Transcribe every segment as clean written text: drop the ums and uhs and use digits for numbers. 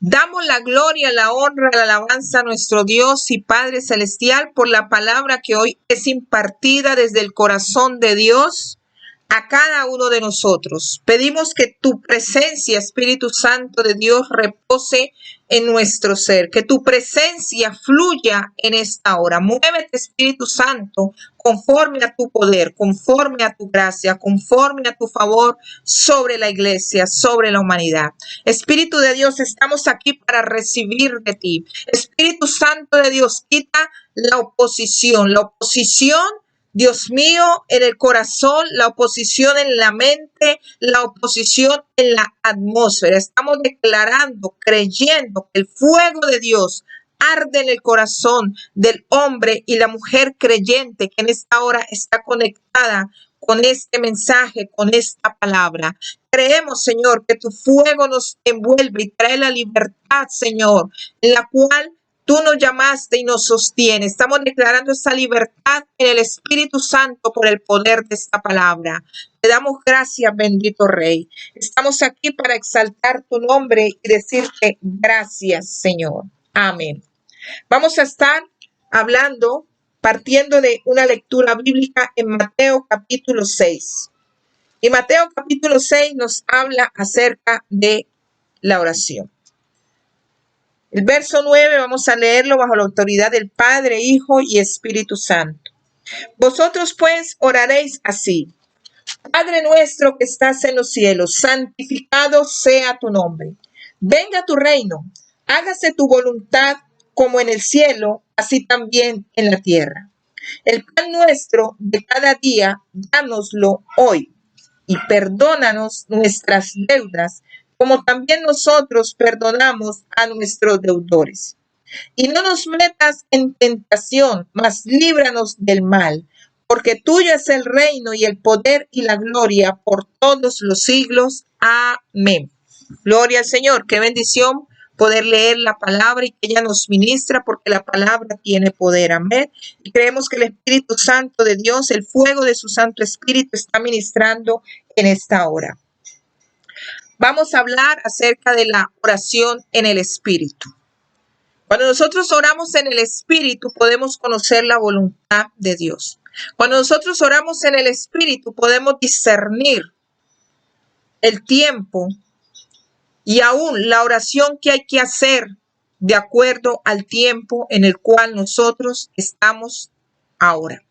Damos la gloria, la honra, la alabanza a nuestro Dios y Padre Celestial por la palabra que hoy es impartida desde el corazón de Dios a cada uno de nosotros. Pedimos que tu presencia, Espíritu Santo de Dios, repose en nuestro ser, que tu presencia fluya en esta hora. Muévete, Espíritu Santo, conforme a tu poder, conforme a tu gracia, conforme a tu favor sobre la iglesia, sobre la humanidad. Espíritu de Dios, estamos aquí para recibir de ti. Espíritu Santo de Dios, quita la oposición, Dios mío, en el corazón, la oposición en la mente, la oposición en la atmósfera. Estamos declarando, creyendo que el fuego de Dios arde en el corazón del hombre y la mujer creyente que en esta hora está conectada con este mensaje, con esta palabra. Creemos, Señor, que tu fuego nos envuelve y trae la libertad, Señor, en la cual tú nos llamaste y nos sostienes. Estamos declarando esa libertad en el Espíritu Santo por el poder de esta palabra. Te damos gracias, bendito Rey. Estamos aquí para exaltar tu nombre y decirte gracias, Señor. Amén. Vamos a estar hablando, partiendo de una lectura bíblica en Mateo capítulo 6. Y Mateo capítulo 6 nos habla acerca de la oración. El verso 9 vamos a leerlo bajo la autoridad del Padre, Hijo y Espíritu Santo. Vosotros pues oraréis así: Padre nuestro que estás en los cielos, santificado sea tu nombre. Venga tu reino, hágase tu voluntad como en el cielo, así también en la tierra. El pan nuestro de cada día, dánoslo hoy, y perdónanos nuestras deudas, como también nosotros perdonamos a nuestros deudores. Y no nos metas en tentación, mas líbranos del mal, porque tuyo es el reino y el poder y la gloria por todos los siglos. Amén. Gloria al Señor. Qué bendición poder leer la palabra y que ella nos ministra, porque la palabra tiene poder. Amén. Y creemos que el Espíritu Santo de Dios, el fuego de su Santo Espíritu, está ministrando en esta hora. Vamos a hablar acerca de la oración en el Espíritu. Cuando nosotros oramos en el Espíritu, podemos conocer la voluntad de Dios. Cuando nosotros oramos en el Espíritu, podemos discernir el tiempo y aún la oración que hay que hacer de acuerdo al tiempo en el cual nosotros estamos ahora.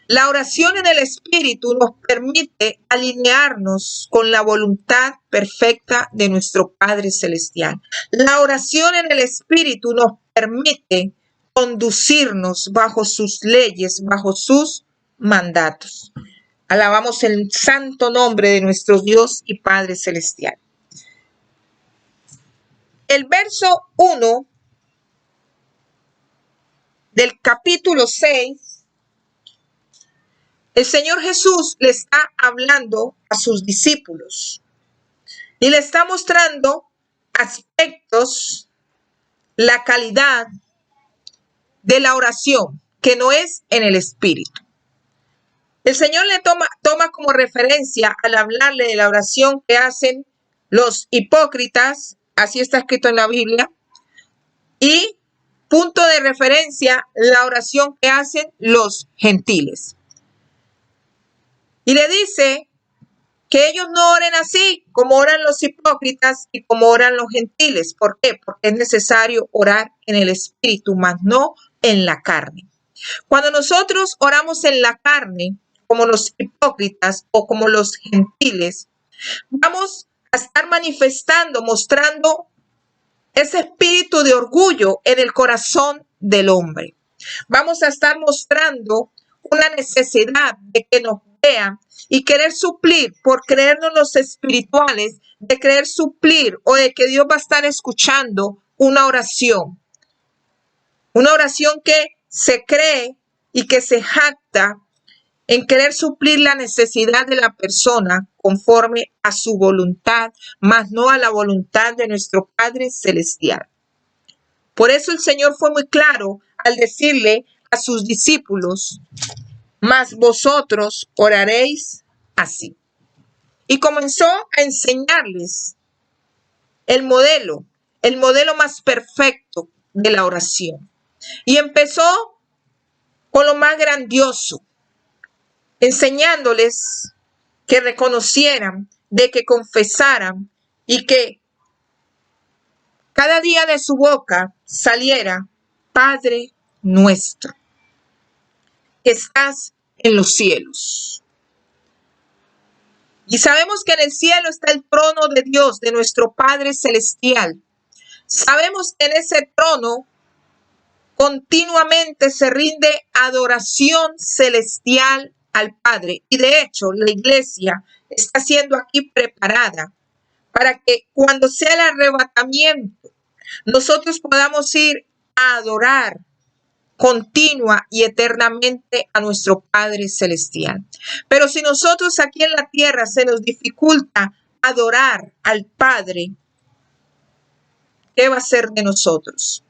La oración en el Espíritu nos permite alinearnos con la voluntad perfecta de nuestro Padre Celestial. La oración en el Espíritu nos permite conducirnos bajo sus leyes, bajo sus mandatos. Alabamos el santo nombre de nuestro Dios y Padre Celestial. El verso 1 del capítulo 6, el Señor Jesús le está hablando a sus discípulos y le está mostrando aspectos, la calidad de la oración, que no es en el Espíritu. El Señor le toma como referencia al hablarle de la oración que hacen los hipócritas, así está escrito en la Biblia, y punto de referencia, la oración que hacen los gentiles. Y le dice que ellos no oren así, como oran los hipócritas y como oran los gentiles. ¿Por qué? Porque es necesario orar en el Espíritu, mas no en la carne. Cuando nosotros oramos en la carne, como los hipócritas o como los gentiles, vamos a estar manifestando, mostrando ese espíritu de orgullo en el corazón del hombre. Vamos a estar mostrando una necesidad de que nos vean y querer suplir, por creernos los espirituales, de querer suplir o de que Dios va a estar escuchando una oración que se cree y que se jacta en querer suplir la necesidad de la persona conforme a su voluntad, mas no a la voluntad de nuestro Padre Celestial. Por eso el Señor fue muy claro al decirle a sus discípulos: mas vosotros oraréis así. Y comenzó a enseñarles el modelo, el modelo más perfecto de la oración. Y empezó con lo más grandioso, enseñándoles que reconocieran, de que confesaran y que cada día de su boca saliera: Padre nuestro, que estás en los cielos. Y sabemos que en el cielo está el trono de Dios, de nuestro Padre celestial. Sabemos que en ese trono continuamente se rinde adoración celestial al Padre. Y de hecho, la iglesia está siendo aquí preparada para que cuando sea el arrebatamiento, nosotros podamos ir a adorar continua y eternamente a nuestro Padre celestial. Pero si nosotros aquí en la tierra se nos dificulta adorar al Padre, ¿qué va a ser de nosotros?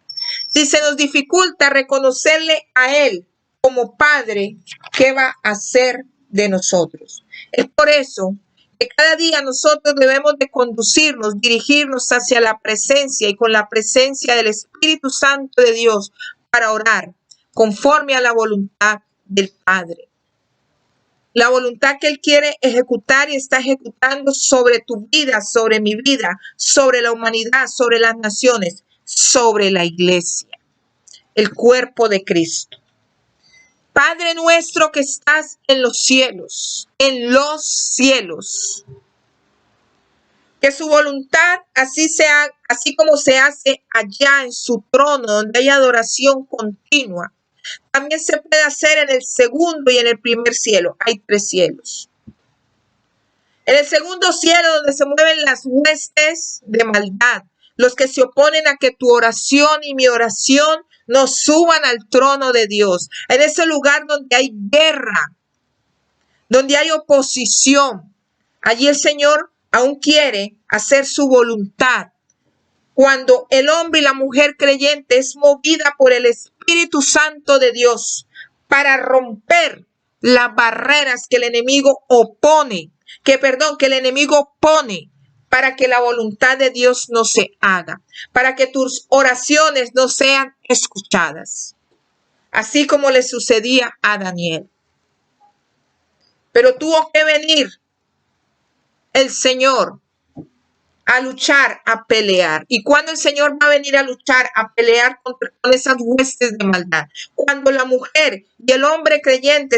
Si se nos dificulta reconocerle a Él como Padre, ¿qué va a hacer de nosotros? Es por eso que cada día nosotros debemos de conducirnos, dirigirnos hacia la presencia y con la presencia del Espíritu Santo de Dios para orar conforme a la voluntad del Padre. La voluntad que Él quiere ejecutar y está ejecutando sobre tu vida, sobre mi vida, sobre la humanidad, sobre las naciones, sobre la iglesia, el cuerpo de Cristo. Padre nuestro que estás en los cielos, que su voluntad así sea, así como se hace allá en su trono, donde hay adoración continua, también se puede hacer en el segundo y en el primer cielo. Hay 3 cielos. En el segundo cielo, donde se mueven las huestes de maldad, los que se oponen a que tu oración y mi oración nos suban al trono de Dios. En ese lugar donde hay guerra, donde hay oposición, allí el Señor aún quiere hacer su voluntad. Cuando el hombre y la mujer creyente es movida por el Espíritu Santo de Dios para romper las barreras que el enemigo que el enemigo pone para que la voluntad de Dios no se haga, para que tus oraciones no sean escuchadas, así como le sucedía a Daniel. Pero tuvo que venir el Señor a luchar, a pelear. ¿Y cuando el Señor va a venir a luchar, a pelear con esas huestes de maldad? Cuando la mujer y el hombre creyente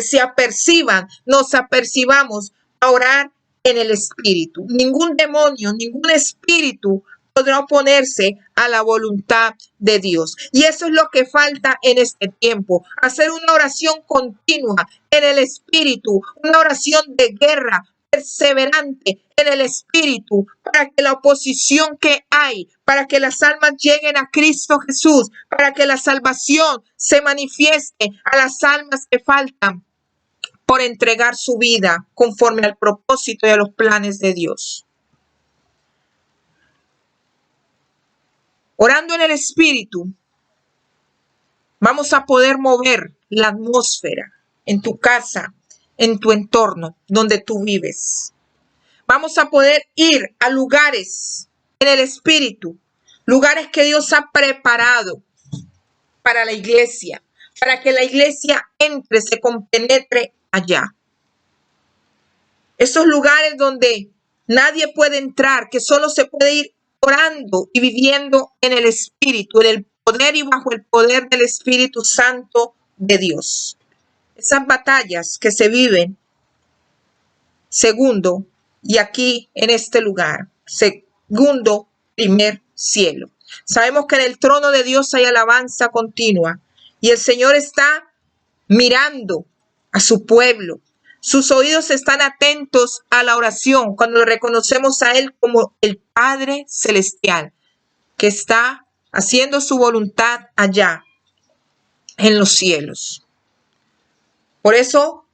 nos apercibamos a orar en el Espíritu. Ningún demonio, ningún espíritu podrá oponerse a la voluntad de Dios. Y eso es lo que falta en este tiempo. Hacer una oración continua en el Espíritu, una oración de guerra perseverante en el Espíritu, para que la oposición que hay, para que las almas lleguen a Cristo Jesús, para que la salvación se manifieste a las almas que faltan por entregar su vida conforme al propósito y a los planes de Dios. Orando en el Espíritu, vamos a poder mover la atmósfera en tu casa, en tu entorno, donde tú vives. Vamos a poder ir a lugares en el Espíritu, lugares que Dios ha preparado para la iglesia, para que la iglesia entre, se compenetre allá. Esos lugares donde nadie puede entrar, que solo se puede ir orando y viviendo en el Espíritu, en el poder y bajo el poder del Espíritu Santo de Dios. Esas batallas que se viven, segundo, y aquí en este lugar, segundo, primer cielo. Sabemos que en el trono de Dios hay alabanza continua y el Señor está mirando a su pueblo. Sus oídos están atentos a la oración cuando reconocemos a Él como el Padre Celestial, que está haciendo su voluntad allá en los cielos. Por eso,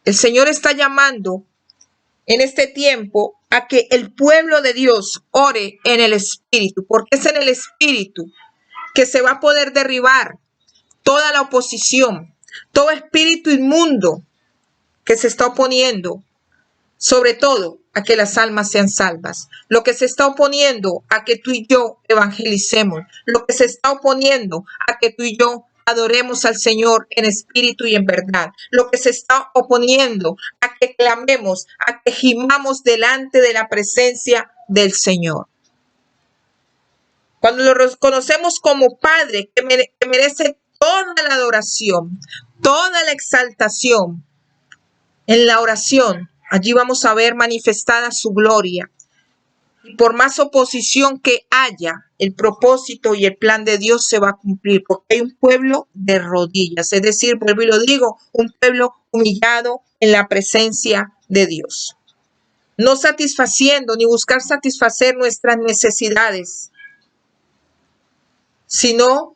el Señor está llamando en este tiempo a que el pueblo de Dios ore en el Espíritu, porque es en el Espíritu que se va a poder derribar toda la oposición, todo espíritu inmundo que se está oponiendo sobre todo a que las almas sean salvas. Lo que se está oponiendo a que tú y yo evangelicemos, lo que se está oponiendo a que tú y yo adoremos al Señor en espíritu y en verdad, lo que se está oponiendo a que clamemos, a que gimamos delante de la presencia del Señor. Cuando lo reconocemos como Padre, que merece toda la adoración, toda la exaltación, en la oración, allí vamos a ver manifestada su gloria. Y por más oposición que haya, el propósito y el plan de Dios se va a cumplir, porque hay un pueblo de rodillas, es decir, vuelvo y lo digo, un pueblo humillado en la presencia de Dios. No satisfaciendo ni buscar satisfacer nuestras necesidades, sino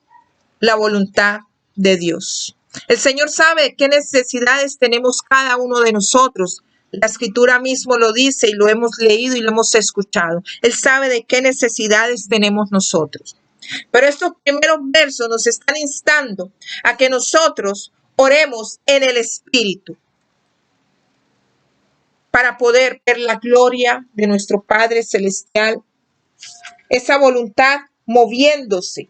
la voluntad de Dios. El Señor sabe qué necesidades tenemos cada uno de nosotros. La Escritura mismo lo dice y lo hemos leído y lo hemos escuchado. Él sabe de qué necesidades tenemos nosotros. Pero estos primeros versos nos están instando a que nosotros oremos en el Espíritu para poder ver la gloria de nuestro Padre Celestial, esa voluntad moviéndose,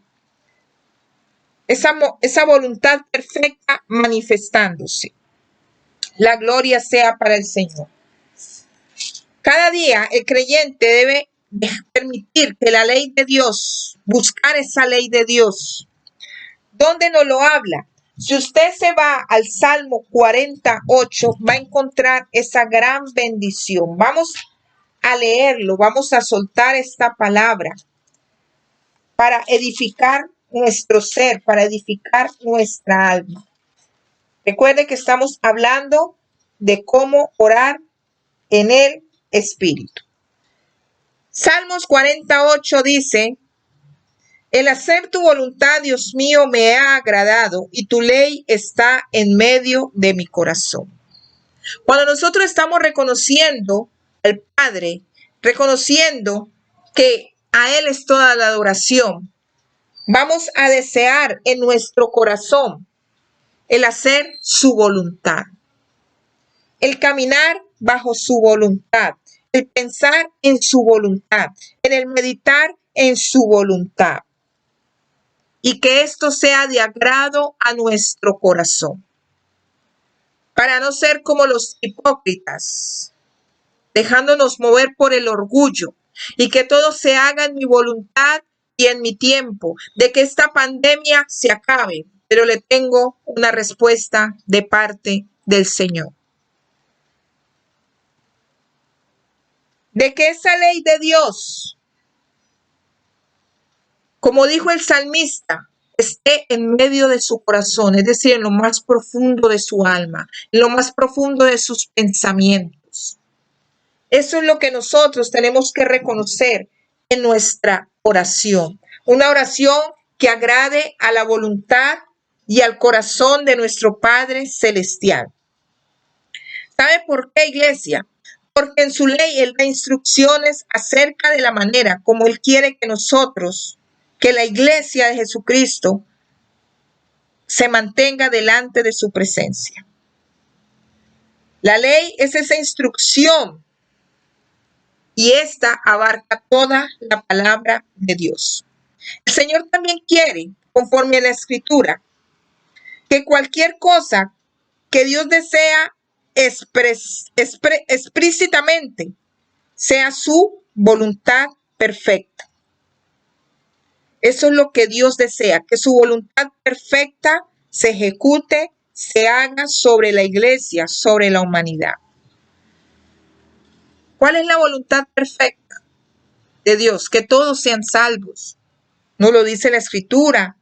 esa voluntad perfecta manifestándose. La gloria sea para el Señor. Cada día el creyente debe permitir que la ley de Dios, buscar esa ley de Dios. ¿Dónde nos lo habla? Si usted se va al Salmo 48, va a encontrar esa gran bendición. Vamos a leerlo, vamos a soltar esta palabra para edificar nuestro ser, para edificar nuestra alma. Recuerde que estamos hablando de cómo orar en el Espíritu. Salmos 48 dice: el hacer tu voluntad, Dios mío, me ha agradado y tu ley está en medio de mi corazón. Cuando nosotros estamos reconociendo al Padre, reconociendo que a Él es toda la adoración, vamos a desear en nuestro corazón el hacer su voluntad, el caminar bajo su voluntad, el pensar en su voluntad, en el meditar en su voluntad. Y que esto sea de agrado a nuestro corazón, para no ser como los hipócritas, dejándonos mover por el orgullo, y que todo se haga en mi voluntad y en mi tiempo, de que esta pandemia se acabe, pero le tengo una respuesta de parte del Señor. De que esa ley de Dios, como dijo el salmista, esté en medio de su corazón, es decir, en lo más profundo de su alma, en lo más profundo de sus pensamientos. Eso es lo que nosotros tenemos que reconocer en nuestra oración. Una oración que agrade a la voluntad y al corazón de nuestro Padre Celestial. ¿Sabe por qué, iglesia? Porque en su ley Él da instrucciones acerca de la manera como Él quiere que nosotros, que la iglesia de Jesucristo se mantenga delante de su presencia. La ley es esa instrucción y esta abarca toda la palabra de Dios. El Señor también quiere, conforme a la Escritura, que cualquier cosa que Dios desea explícitamente sea su voluntad perfecta. Eso es lo que Dios desea, que su voluntad perfecta se ejecute, se haga sobre la iglesia, sobre la humanidad. ¿Cuál es la voluntad perfecta de Dios? Que todos sean salvos. Nos lo dice la Escritura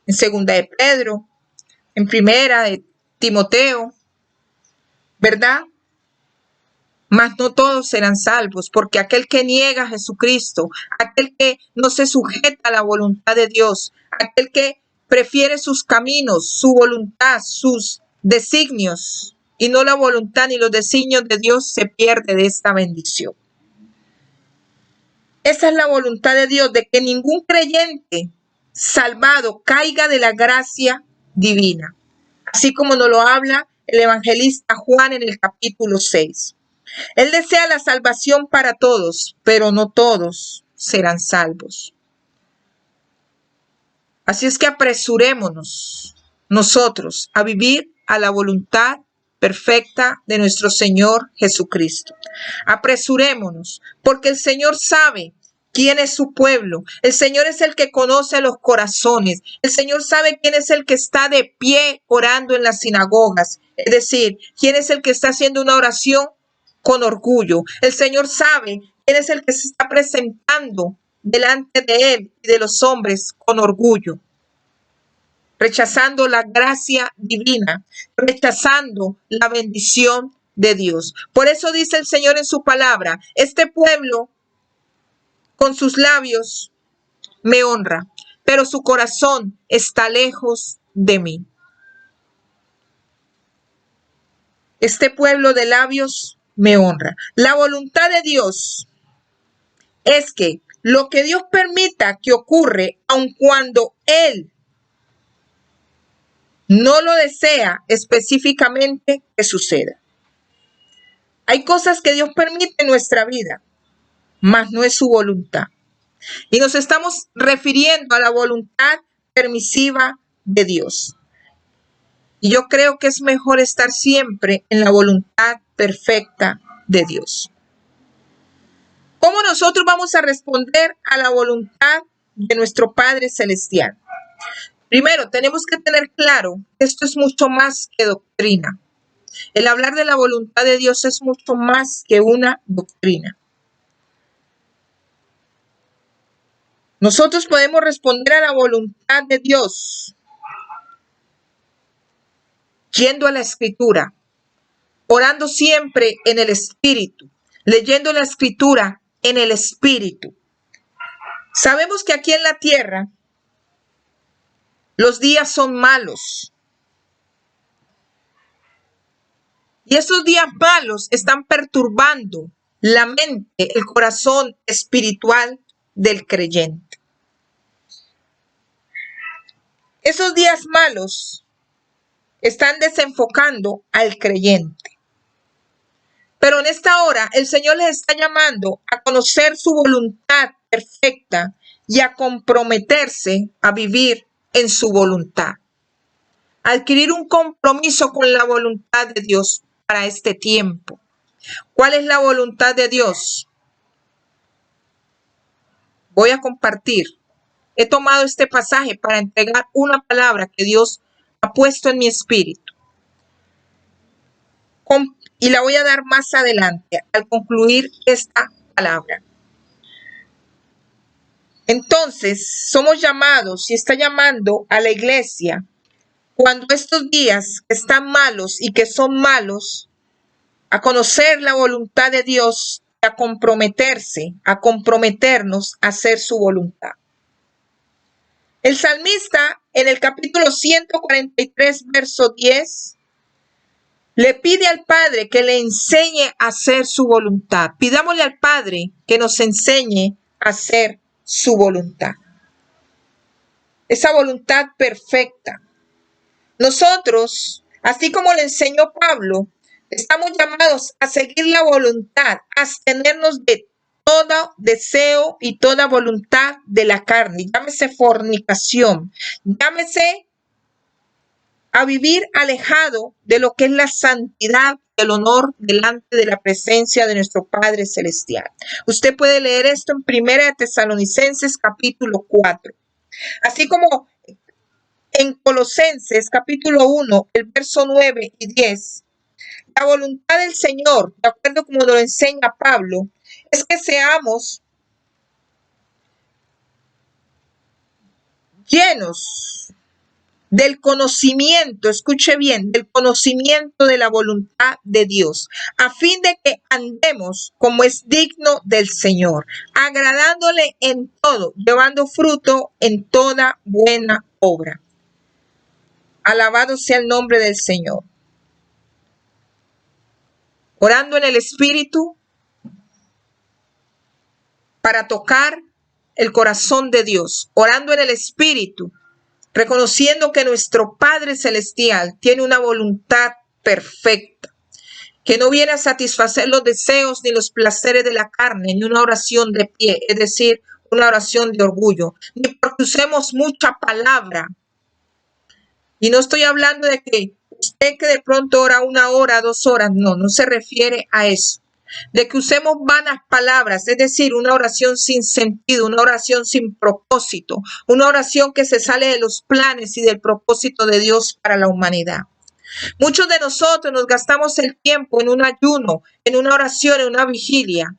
en 2 de Pedro, en 1 de Timoteo, ¿verdad? Mas no todos serán salvos, porque aquel que niega a Jesucristo, aquel que no se sujeta a la voluntad de Dios, aquel que prefiere sus caminos, su voluntad, sus designios, y no la voluntad ni los designios de Dios, se pierde de esta bendición. Esa es la voluntad de Dios, de que ningún creyente salvado caiga de la gracia divina, así como nos lo habla el evangelista Juan en el capítulo 6. Él desea la salvación para todos, pero no todos serán salvos. Así es que apresurémonos nosotros a vivir a la voluntad perfecta de nuestro Señor Jesucristo. Apresurémonos, porque el Señor sabe quién es su pueblo. El Señor es el que conoce los corazones. El Señor sabe quién es el que está de pie orando en las sinagogas. Es decir, quién es el que está haciendo una oración con orgullo. El Señor sabe quién es el que se está presentando delante de Él y de los hombres con orgullo, rechazando la gracia divina, rechazando la bendición de Dios. Por eso dice el Señor en su palabra, este pueblo con sus labios me honra, pero su corazón está lejos de mí. Este pueblo de labios me honra. La voluntad de Dios es que lo que Dios permita que ocurre, aun cuando Él no lo desea específicamente que suceda. Hay cosas que Dios permite en nuestra vida, mas no es su voluntad. Y nos estamos refiriendo a la voluntad permisiva de Dios. Y yo creo que es mejor estar siempre en la voluntad perfecta de Dios. ¿Cómo nosotros vamos a responder a la voluntad de nuestro Padre Celestial? Primero, tenemos que tener claro que esto es mucho más que doctrina. El hablar de la voluntad de Dios es mucho más que una doctrina. Nosotros podemos responder a la voluntad de Dios yendo a la Escritura, orando siempre en el Espíritu, leyendo la Escritura en el Espíritu. Sabemos que aquí en la tierra los días son malos. Y esos días malos están perturbando la mente, el corazón espiritual del creyente. Esos días malos están desenfocando al creyente. Pero en esta hora el Señor les está llamando a conocer su voluntad perfecta y a comprometerse a vivir en su voluntad. Adquirir un compromiso con la voluntad de Dios para este tiempo. ¿Cuál es la voluntad de Dios? Voy a compartir. He tomado este pasaje para entregar una palabra que Dios ha puesto en mi espíritu. Y la voy a dar más adelante al concluir esta palabra. Entonces, somos llamados y está llamando a la iglesia cuando estos días están malos y que son malos, a conocer la voluntad de Dios, a comprometerse, a comprometernos a hacer su voluntad. El salmista en el capítulo 143, verso 10, le pide al Padre que le enseñe a hacer su voluntad. Pidámosle al Padre que nos enseñe a hacer su voluntad. Esa voluntad perfecta. Nosotros, así como le enseñó Pablo, estamos llamados a seguir la voluntad, a abstenernos de todo deseo y toda voluntad de la carne. Llámese fornicación, llámese a vivir alejado de lo que es la santidad, el honor delante de la presencia de nuestro Padre Celestial. Usted puede leer esto en 1 Tesalonicenses capítulo 4. Así como en Colosenses capítulo 1, el verso 9 y 10. La voluntad del Señor, de acuerdo como lo enseña Pablo, es que seamos llenos del conocimiento, escuche bien, del conocimiento de la voluntad de Dios, a fin de que andemos como es digno del Señor, agradándole en todo, llevando fruto en toda buena obra. Alabado sea el nombre del Señor. Orando en el Espíritu para tocar el corazón de Dios, orando en el Espíritu, reconociendo que nuestro Padre Celestial tiene una voluntad perfecta. que no viene a satisfacer los deseos ni los placeres de la carne, ni una oración de pie, es decir, una oración de orgullo, ni porque usemos mucha palabra. Y no estoy hablando de que usted que de pronto ora 1 hora, 2 horas, no se refiere a eso. De que usemos vanas palabras, es decir, una oración sin sentido, una oración sin propósito, una oración que se sale de los planes y del propósito de Dios para la humanidad. Muchos de nosotros nos gastamos el tiempo en un ayuno, en una oración, en una vigilia,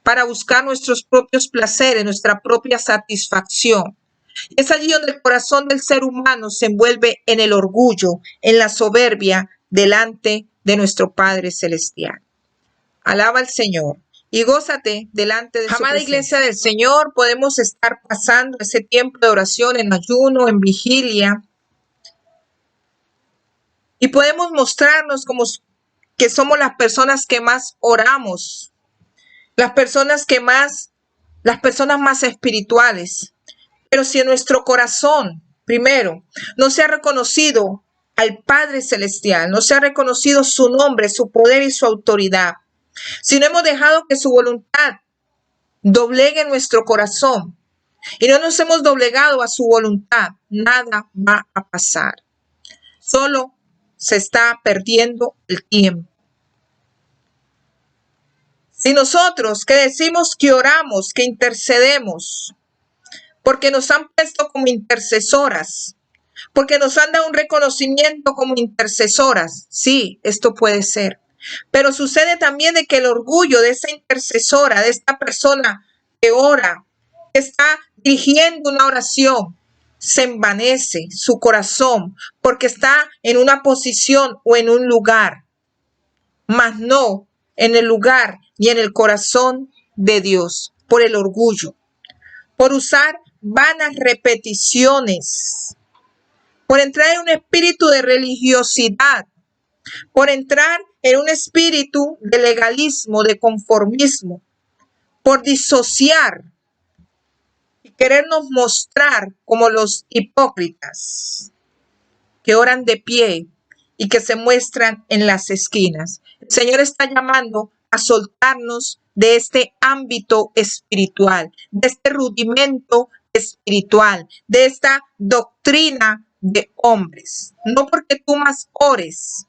para buscar nuestros propios placeres, nuestra propia satisfacción. Es allí donde el corazón del ser humano se envuelve en el orgullo, en la soberbia, delante de nuestro Padre Celestial. Alaba al Señor y gózate delante de su presencia. Amada Iglesia del Señor, podemos estar pasando ese tiempo de oración en ayuno, en vigilia, y podemos mostrarnos como que somos las personas que más oramos, las personas más espirituales. Pero si en nuestro corazón, primero, no se ha reconocido al Padre Celestial, no se ha reconocido su nombre, su poder y su autoridad, si no hemos dejado que su voluntad doblegue nuestro corazón y no nos hemos doblegado a su voluntad, nada va a pasar. Solo se está perdiendo el tiempo. Si nosotros que decimos que oramos, que intercedemos, porque nos han puesto como intercesoras, porque nos han dado un reconocimiento como intercesoras, sí, esto puede ser. Pero sucede también de que el orgullo de esa intercesora, de esta persona que ora, que está dirigiendo una oración, se envanece su corazón porque está en una posición o en un lugar, mas no en el lugar y en el corazón de Dios, por el orgullo, por usar vanas repeticiones, por entrar en un espíritu de religiosidad, por entrar en un espíritu de legalismo, de conformismo, por disociar y querernos mostrar como los hipócritas que oran de pie y que se muestran en las esquinas. El Señor está llamando a soltarnos de este ámbito espiritual, de este rudimento espiritual, de esta doctrina de hombres. No porque tú más ores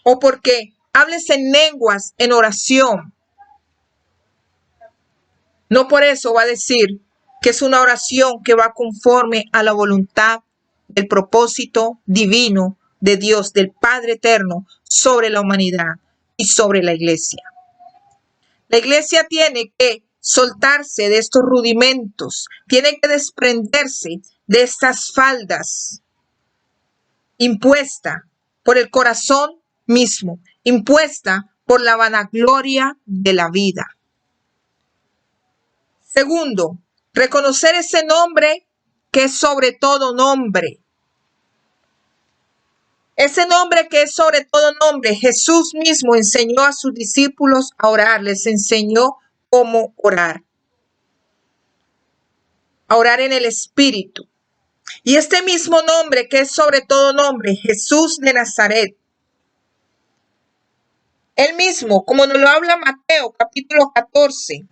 o porque hables en lenguas en oración. No por eso va a decir que es una oración que va conforme a la voluntad del propósito divino de Dios, del Padre eterno, sobre la humanidad y sobre la iglesia. La iglesia tiene que soltarse de estos rudimentos, tiene que desprenderse de estas faldas impuesta por el corazón mismo, impuesta por la vanagloria de la vida. Segundo, reconocer ese nombre que es sobre todo nombre. Ese nombre que es sobre todo nombre, Jesús mismo enseñó a sus discípulos a orar, les enseñó cómo orar. A orar en el Espíritu. Y este mismo nombre que es sobre todo nombre, Jesús de Nazaret. Él mismo, como nos lo habla Mateo capítulo 14,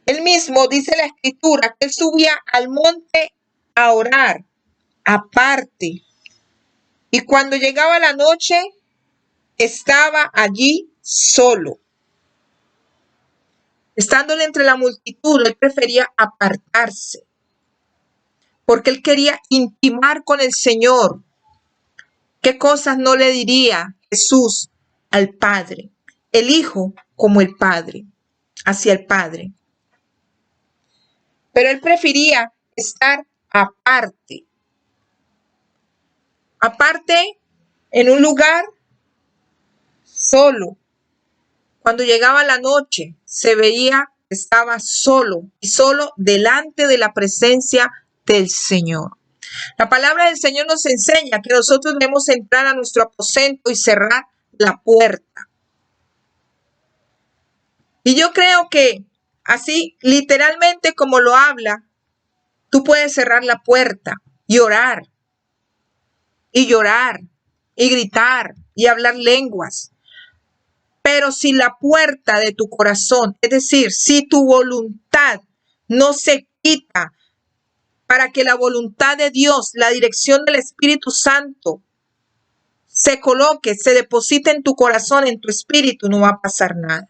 él mismo dice la escritura que él subía al monte a orar aparte. Y cuando llegaba la noche, estaba allí solo. Estándole entre la multitud, él prefería apartarse, porque él quería intimar con el Señor. ¿Qué cosas no le diría Jesús al Padre? El Hijo como el Padre, hacia el Padre. Pero él prefería estar aparte. Aparte, en un lugar solo. Cuando llegaba la noche, se veía que estaba solo y solo delante de la presencia del Señor. La palabra del Señor nos enseña que nosotros debemos entrar a nuestro aposento y cerrar la puerta. Y yo creo que así, literalmente como lo habla, tú puedes cerrar la puerta y orar, y llorar, y gritar, y hablar lenguas. Pero si la puerta de tu corazón, es decir, si tu voluntad no se quita para que la voluntad de Dios, la dirección del Espíritu Santo, se coloque, se deposite en tu corazón, en tu espíritu, no va a pasar nada.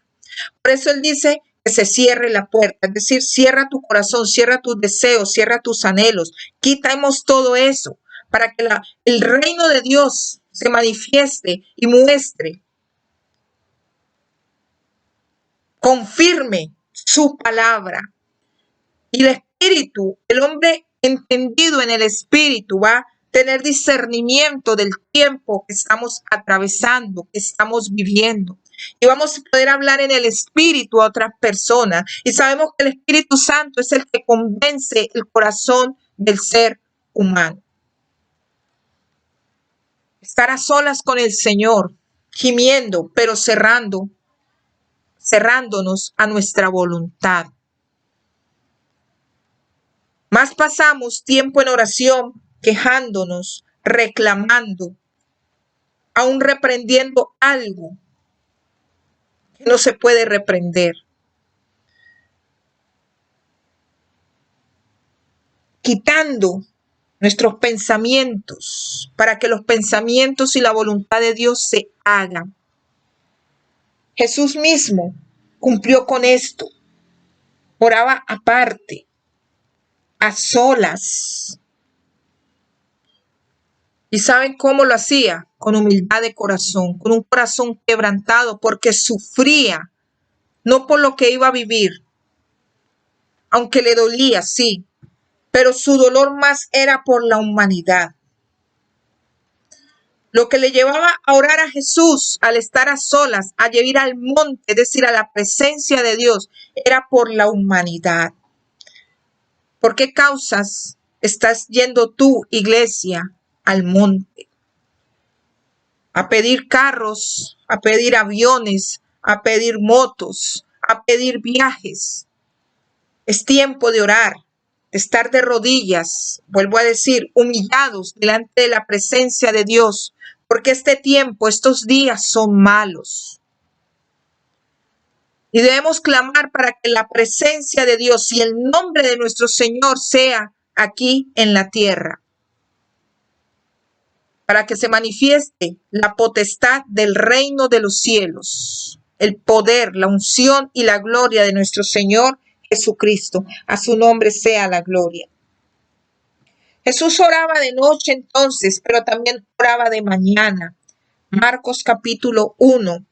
Por eso Él dice que se cierre la puerta, es decir, cierra tu corazón, cierra tus deseos, cierra tus anhelos, quitamos todo eso para que el reino de Dios se manifieste y muestre, confirme su palabra. Y el espíritu, el hombre entendido en el espíritu va a tener discernimiento del tiempo que estamos atravesando, que estamos viviendo. Y vamos a poder hablar en el espíritu a otras personas. Y sabemos que el Espíritu Santo es el que convence el corazón del ser humano. Estar a solas con el Señor, gimiendo, pero cerrándonos a nuestra voluntad. Más pasamos tiempo en oración, quejándonos, reclamando, aún reprendiendo algo que no se puede reprender. Quitando nuestros pensamientos para que los pensamientos y la voluntad de Dios se hagan. Jesús mismo cumplió con esto. Oraba aparte, a solas. ¿Y saben cómo lo hacía? Con humildad de corazón, con un corazón quebrantado, porque sufría, no por lo que iba a vivir, aunque le dolía, sí, pero su dolor más era por la humanidad. Lo que le llevaba a orar a Jesús al estar a solas, a ir al monte, es decir, a la presencia de Dios, era por la humanidad. ¿Por qué causas estás yendo tú, iglesia, al monte? A pedir carros, a pedir aviones, a pedir motos, a pedir viajes. Es tiempo de orar, de estar de rodillas, vuelvo a decir, humillados delante de la presencia de Dios, porque este tiempo, estos días son malos. Y debemos clamar para que la presencia de Dios y el nombre de nuestro Señor sea aquí en la tierra, para que se manifieste la potestad del reino de los cielos, el poder, la unción y la gloria de nuestro Señor Jesucristo. A su nombre sea la gloria. Jesús oraba de noche entonces, pero también oraba de mañana. Marcos capítulo 1.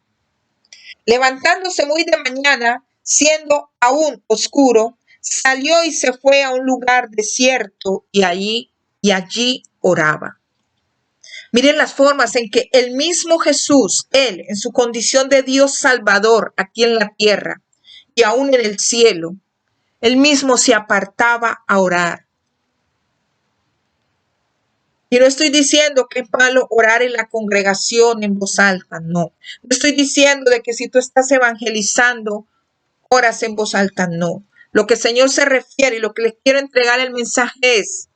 Levantándose muy de mañana, siendo aún oscuro, salió y se fue a un lugar desierto y allí oraba. Miren las formas en que el mismo Jesús, Él, en su condición de Dios Salvador aquí en la tierra y aún en el cielo, Él mismo se apartaba a orar. Y no estoy diciendo que es malo orar en la congregación en voz alta, no. No estoy diciendo de que si tú estás evangelizando, oras en voz alta, no. Lo que el Señor se refiere y lo que les quiero entregar el mensaje es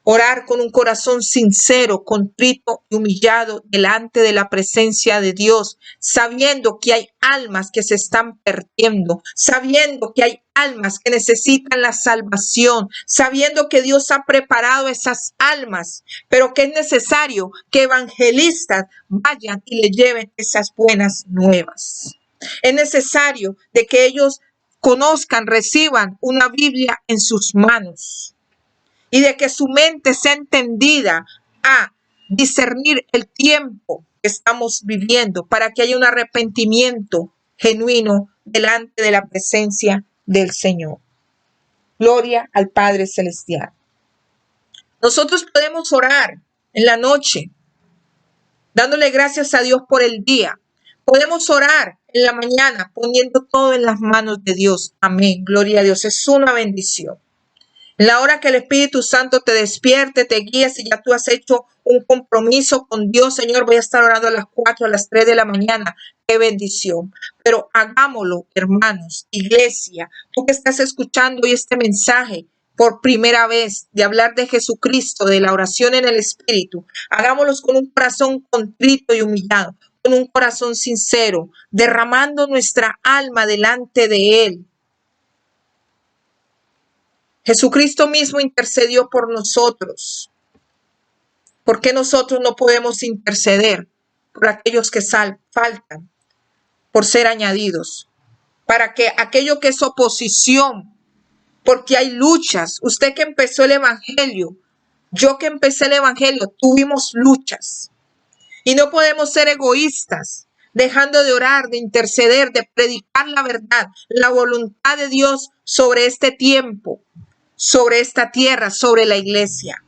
orar con un corazón sincero, contrito y humillado delante de la presencia de Dios, sabiendo que hay almas que se están perdiendo, sabiendo que hay almas que necesitan la salvación, sabiendo que Dios ha preparado esas almas, pero que es necesario que evangelistas vayan y le lleven esas buenas nuevas. Es necesario de que ellos conozcan, reciban una Biblia en sus manos, y de que su mente sea entendida a discernir el tiempo que estamos viviendo para que haya un arrepentimiento genuino delante de la presencia del Señor. Gloria al Padre Celestial. Nosotros podemos orar en la noche, dándole gracias a Dios por el día. Podemos orar en la mañana, poniendo todo en las manos de Dios. Amén. Gloria a Dios. Es una bendición. En la hora que el Espíritu Santo te despierte, te guíe, si ya tú has hecho un compromiso con Dios, Señor, voy a estar orando a las 4, a las 3 de la mañana. ¡Qué bendición! Pero hagámoslo, hermanos, iglesia, tú que estás escuchando hoy este mensaje por primera vez de hablar de Jesucristo, de la oración en el Espíritu, hagámoslo con un corazón contrito y humillado, con un corazón sincero, derramando nuestra alma delante de Él. Jesucristo mismo intercedió por nosotros. ¿Por qué nosotros no podemos interceder por aquellos que faltan, por ser añadidos? Para que aquello que es oposición, porque hay luchas. Usted que empezó el evangelio, yo que empecé el evangelio, tuvimos luchas. Y no podemos ser egoístas, dejando de orar, de interceder, de predicar la verdad, la voluntad de Dios sobre este tiempo, sobre esta tierra, sobre la iglesia.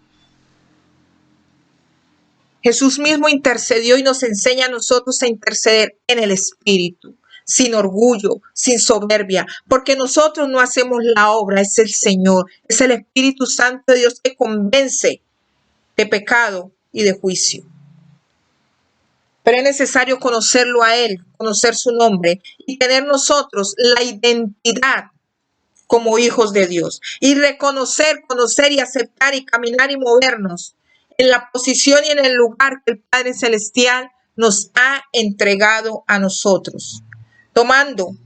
Jesús mismo intercedió y nos enseña a nosotros a interceder en el Espíritu, sin orgullo, sin soberbia, porque nosotros no hacemos la obra, es el Señor, es el Espíritu Santo de Dios que convence de pecado y de juicio. Pero es necesario conocerlo a Él, conocer su nombre y tener nosotros la identidad como hijos de Dios y reconocer, conocer y aceptar y caminar y movernos en la posición y en el lugar que el Padre Celestial nos ha entregado a nosotros, tomando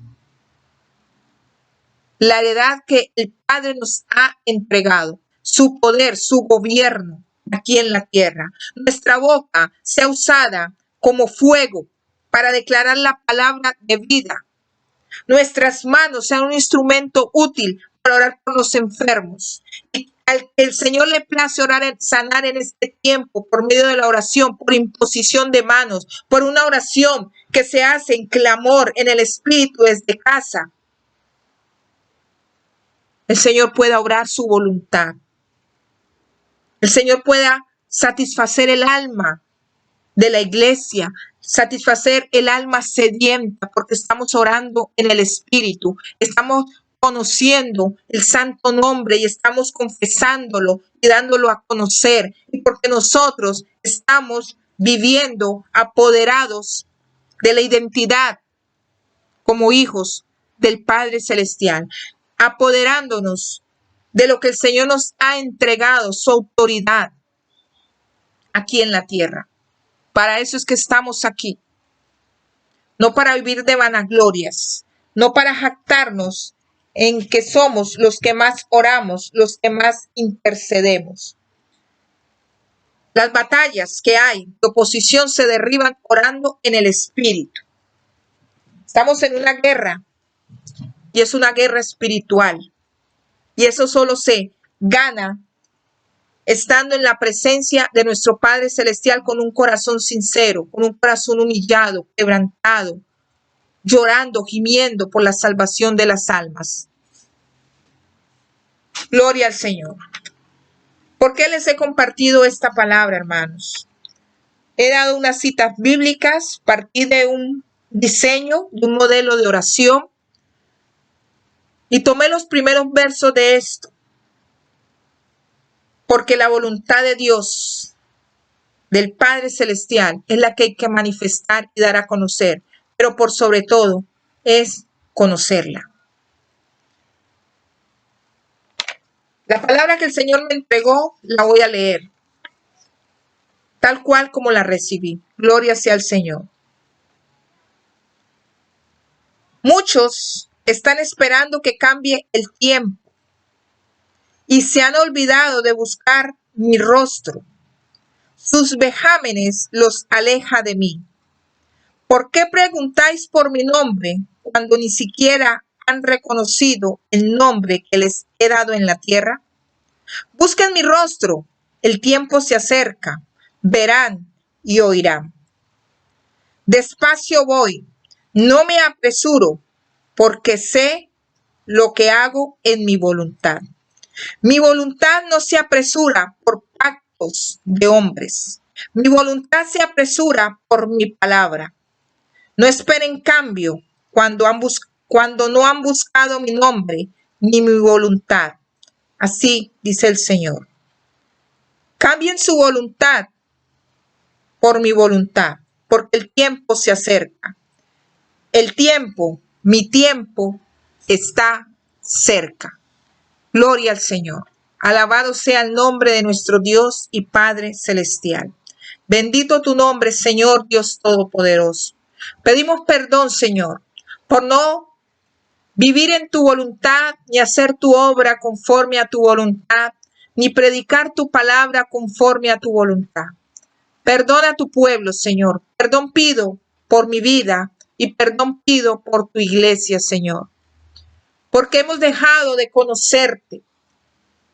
la heredad que el Padre nos ha entregado, su poder, su gobierno aquí en la tierra. Nuestra boca sea usada como fuego para declarar la palabra de vida. Nuestras manos sean un instrumento útil para orar por los enfermos. Y al que el Señor le place sanar en este tiempo por medio de la oración, por imposición de manos, por una oración que se hace en clamor en el Espíritu desde casa. El Señor pueda obrar su voluntad. El Señor pueda satisfacer el alma de la iglesia, satisfacer el alma sedienta, porque estamos orando en el Espíritu, estamos conociendo el santo nombre y estamos confesándolo y dándolo a conocer, y porque nosotros estamos viviendo apoderados de la identidad como hijos del Padre Celestial, apoderándonos de lo que el Señor nos ha entregado, su autoridad aquí en la tierra. Para eso es que estamos aquí, no para vivir de vanaglorias, no para jactarnos en que somos los que más oramos, los que más intercedemos. Las batallas que hay de oposición se derriban orando en el Espíritu. Estamos en una guerra y es una guerra espiritual. Y eso solo se gana estando en la presencia de nuestro Padre Celestial con un corazón sincero, con un corazón humillado, quebrantado, llorando, gimiendo por la salvación de las almas. Gloria al Señor. ¿Por qué les he compartido esta palabra, hermanos? He dado unas citas bíblicas, partí de un diseño, de un modelo de oración y tomé los primeros versos de esto. Porque la voluntad de Dios, del Padre Celestial, es la que hay que manifestar y dar a conocer. Pero por sobre todo es conocerla. La palabra que el Señor me entregó la voy a leer, tal cual como la recibí. Gloria sea al Señor. Muchos están esperando que cambie el tiempo y se han olvidado de buscar mi rostro. Sus vejámenes los aleja de mí. ¿Por qué preguntáis por mi nombre cuando ni siquiera han reconocido el nombre que les he dado en la tierra? Busquen mi rostro, el tiempo se acerca, verán y oirán. Despacio voy, no me apresuro, porque sé lo que hago en mi voluntad. Mi voluntad no se apresura por pactos de hombres. Mi voluntad se apresura por mi palabra. No esperen cambio cuando no han buscado mi nombre ni mi voluntad. Así dice el Señor. Cambien su voluntad por mi voluntad, porque el tiempo se acerca. El tiempo, mi tiempo, está cerca. Gloria al Señor. Alabado sea el nombre de nuestro Dios y Padre Celestial. Bendito tu nombre, Señor Dios Todopoderoso. Pedimos perdón, Señor, por no vivir en tu voluntad, ni hacer tu obra conforme a tu voluntad, ni predicar tu palabra conforme a tu voluntad. Perdona a tu pueblo, Señor. Perdón pido por mi vida y perdón pido por tu iglesia, Señor. Porque hemos dejado de conocerte.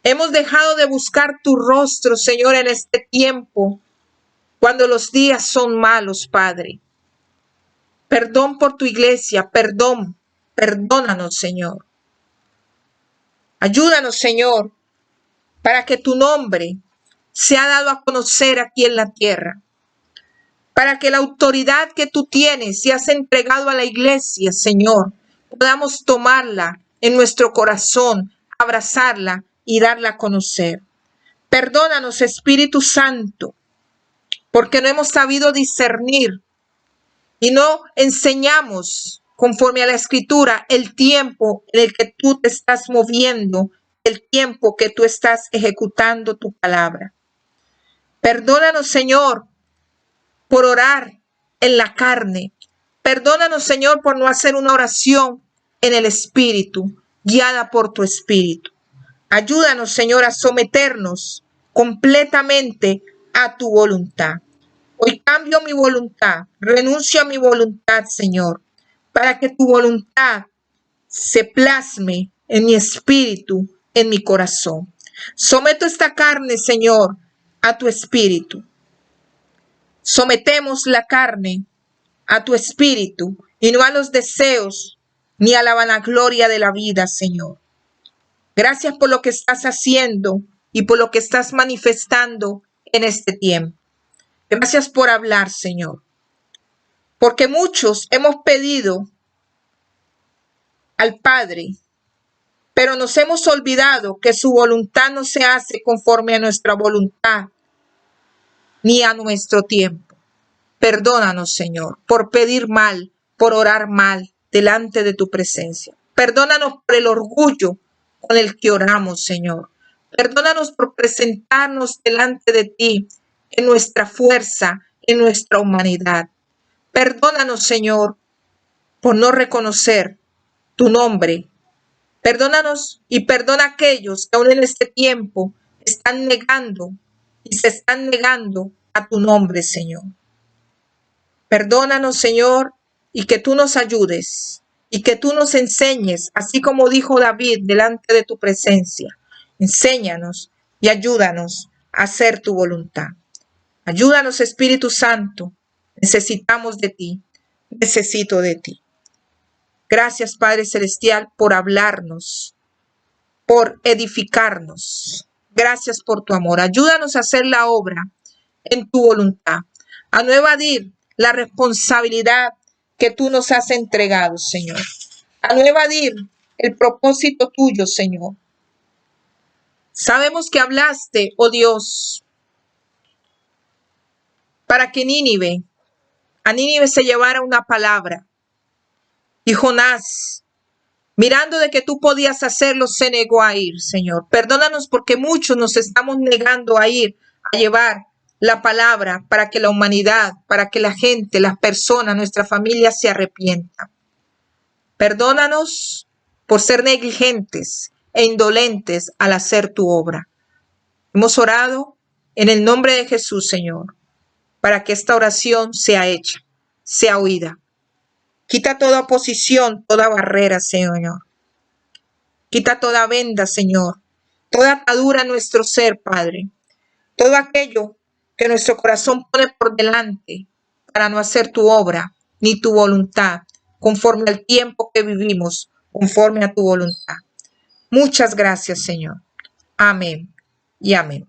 Hemos dejado de buscar tu rostro, Señor, en este tiempo, cuando los días son malos, Padre. Perdón por tu iglesia, perdón. Perdónanos, Señor. Ayúdanos, Señor, para que tu nombre sea dado a conocer aquí en la tierra. Para que la autoridad que tú tienes y has entregado a la iglesia, Señor, podamos tomarla en nuestro corazón, abrazarla y darla a conocer. Perdónanos, Espíritu Santo, porque no hemos sabido discernir y no enseñamos conforme a la Escritura el tiempo en el que tú te estás moviendo, el tiempo que tú estás ejecutando tu palabra. Perdónanos, Señor, por orar en la carne. Perdónanos, Señor, por no hacer una oración en el Espíritu, guiada por tu Espíritu. Ayúdanos, Señor, a someternos completamente a tu voluntad. Hoy cambio mi voluntad, renuncio a mi voluntad, Señor, para que tu voluntad se plasme en mi espíritu, en mi corazón. Someto esta carne, Señor, a tu espíritu. Sometemos la carne a tu espíritu y no a los deseos ni a la vanagloria de la vida, Señor. Gracias por lo que estás haciendo y por lo que estás manifestando en este tiempo. Gracias por hablar, Señor. Porque muchos hemos pedido al Padre, pero nos hemos olvidado que su voluntad no se hace conforme a nuestra voluntad ni a nuestro tiempo. Perdónanos, Señor, por pedir mal, por orar mal delante de tu presencia. Perdónanos por el orgullo con el que oramos, Señor. Perdónanos por presentarnos delante de ti en nuestra fuerza, en nuestra humanidad. Perdónanos, Señor, por no reconocer tu nombre. Perdónanos y perdona a aquellos que aún en este tiempo están negando y se están negando a tu nombre, Señor. Perdónanos, Señor, y que tú nos ayudes y que tú nos enseñes, así como dijo David delante de tu presencia. Enséñanos y ayúdanos a hacer tu voluntad. Ayúdanos, Espíritu Santo. Necesitamos de ti. Necesito de ti. Gracias, Padre Celestial, por hablarnos, por edificarnos. Gracias por tu amor. Ayúdanos a hacer la obra en tu voluntad, a no evadir la responsabilidad que tú nos has entregado, Señor. A no evadir el propósito tuyo, Señor. Sabemos que hablaste, oh Dios, para que a Nínive se llevara una palabra. Y Jonás, mirando de que tú podías hacerlo, se negó a ir, Señor. Perdónanos porque muchos nos estamos negando a ir, a llevar la palabra para que la humanidad, para que la gente, las personas, nuestra familia se arrepientan. Perdónanos por ser negligentes e indolentes al hacer tu obra. Hemos orado en el nombre de Jesús, Señor, para que esta oración sea hecha, sea oída. Quita toda oposición, toda barrera, Señor. Quita toda venda, Señor. Toda atadura en nuestro ser, Padre. Todo aquello que nuestro corazón pone por delante para no hacer tu obra ni tu voluntad, conforme al tiempo que vivimos, conforme a tu voluntad. Muchas gracias, Señor. Amén y amén.